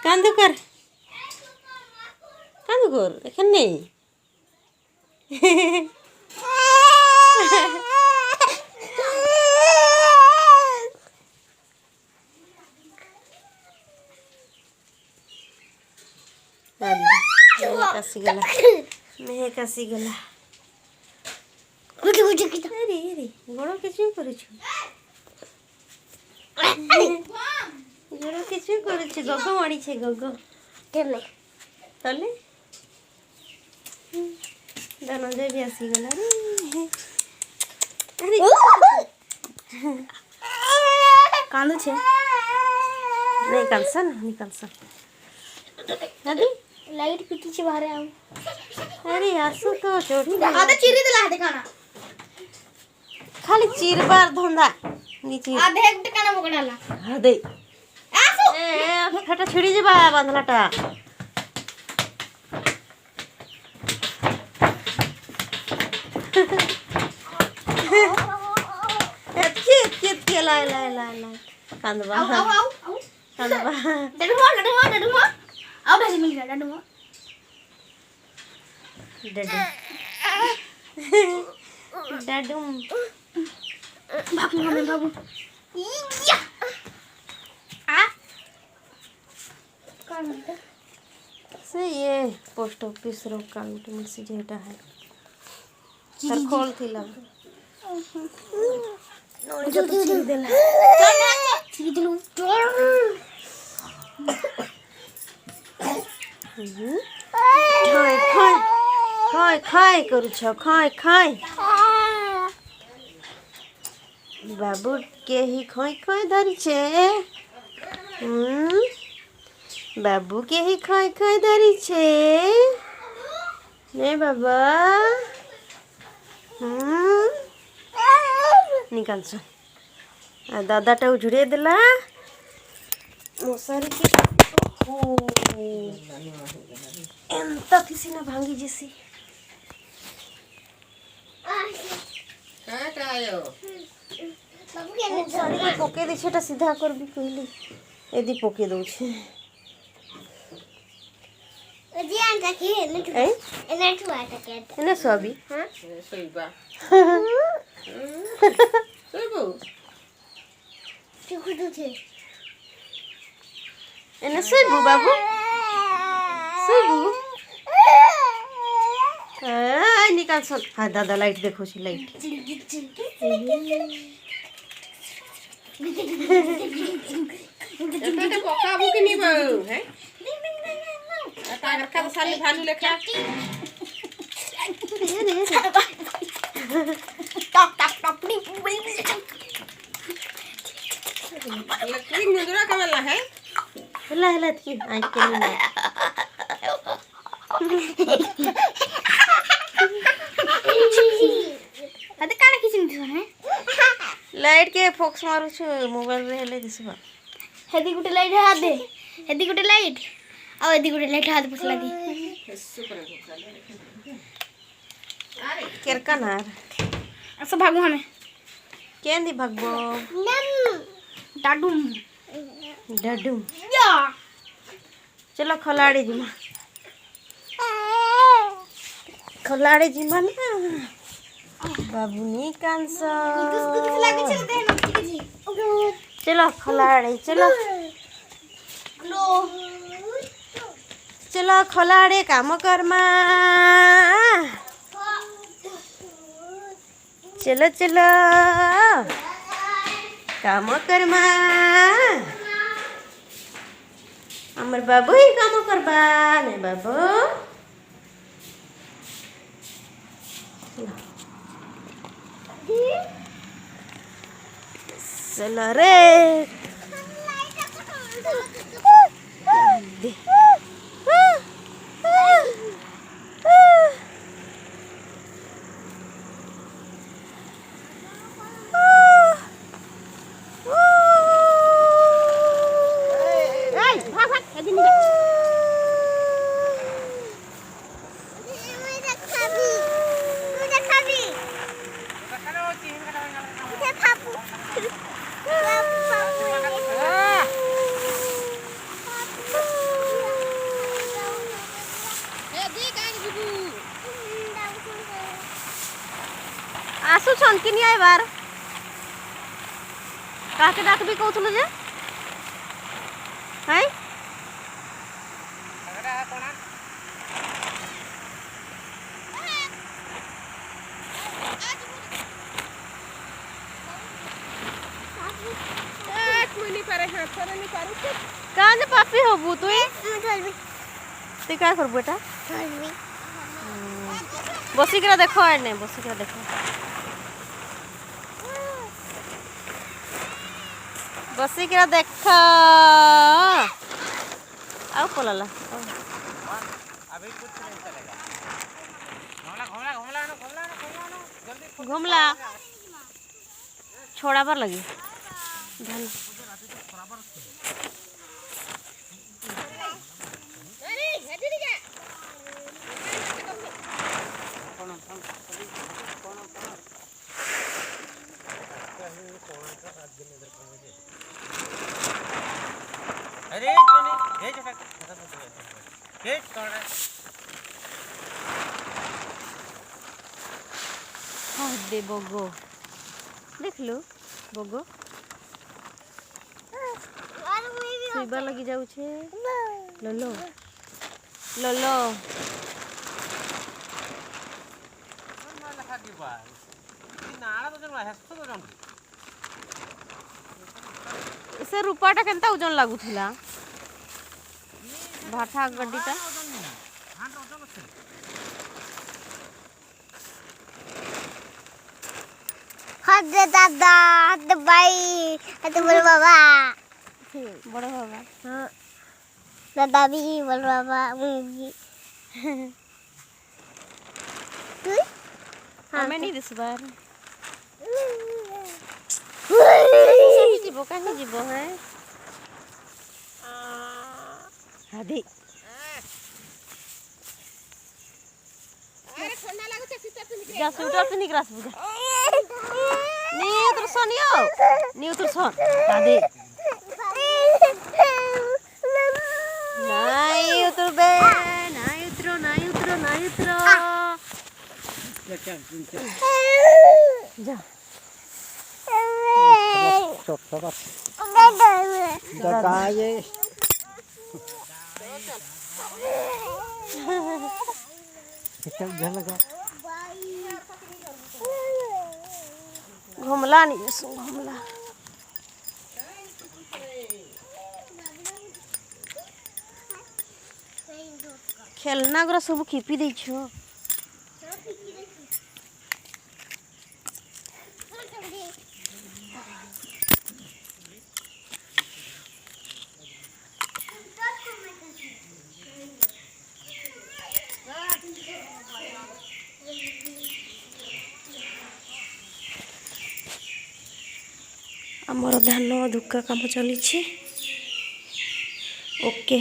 কান্দুকর কান্দুকর এখানে নেই আসিগলা মেহেক আসিগলা গোড় কিছুই করেছো গোড় কিছুই করেছে গগ মারিছে গগ তাহলে ধনঞ্জয় भी আসিগলা কান্দুছে नहीं कालसा ना निकालसा दादी लाइट पिटीचे बाहर आओ अरे आसु तो चोरी आधे चिरी दिला आधे खाना खाली चिरबार धंदा नीचे आधे एक टकाना पकड़ाला आधे आसु ए फटा छिड़ी जेबा बांधलाटा एत्के लाई कांदबा कांदबा डडुमा आओ ढाली मिल गया डडुमा डडुम बाबू हमें बाबू या आ कौन है से ये पोस्ट ऑफिस रो काउंट में से जेटा है सर खोल थी लग नोड़ी तो चीर देला चीर दिलू खाय खाय करू छ खाय बाबू के ही खाय धरी छे बाबू के ही खाय धरी छे ने बाबा निकाल छ दादाटा उझुड़े देला मशारी के एंता किसी ना भांगी जैसी पके दे छेटा सीधा कर भी कहली एदी पके दउ छे एदी आंटा के एने ठुआ टके एने सबी हां सोइबा सोइबो ठुकु छे एने सोइबो बाबू सोइबो निकाल सब हाँ दादा लाइट देखो सी लाइट এটা পকাবো কি নিব হ্যাঁ এটা রখা তো সালি ভালু লেখা টক টক টক নি लकड़ी मुंदरा कमला है हला की आई के नहीं अरे काना किसिम दिस है लाइट के फोक्स मारू छु मोबाइल रे हेले दिसबा हेदी गुटे लाइट हाथ दे हेदी गुटे लाइट आ हेदी गुटे लाइट हाथ पसला दी अरे केरका नार असो भागो हमें केंदी भागबो डाडुम डाडुम या चलो खलाड़ी जिमा खलाड़ी जिमा ना बाबूनी कांसा चलो खलाड़ी चलो चलो खलाड़ी काम करमा चलो चलो काम करमा अमर बाबू ही काम करबा ने बाबू चलो रे आसु छन कि नहीं आइबार काके डाक भी कहउथुल जे हाय काने पापी होबू तू तू क्या करबू बेटा बसिकरा देखो एने बसिकरा देखो बसिकरा देख आओ पलाला अभी कुछ नहीं चलेगा घुमला घुमला घुमला ना घुमला ना घुमला ना जल्दी घुमला छोड़ा पर लगी धन अरे ये जगह ये कौन है हाँ दे बगो देख लो बगो सुइबा लगी जाऊ छे ललो ललो लखा की बात नाला तो जन हेस्तो तो जन से रूपाटा केनता ओजन लागुथिला भाठा गड्डीटा हाथ दे दादा हाथ दे भाई हाथ दे बोल बाबा बड़े बाबा हाँ दादा भी बोल बाबा मुंगी तू हमें नहीं दिस बार कहीं जीवो है हादी जा स्वेटर पे निकरास बुझा नी उतर सोनियो नी उतर सोन हादी नहीं उतर बे नहीं उतरो नहीं उतरो नहीं उतरो जा घुमला नहीं घुमला खेलना गुरा सब खिपी दै छो आमर धान धुका काम चली ओके।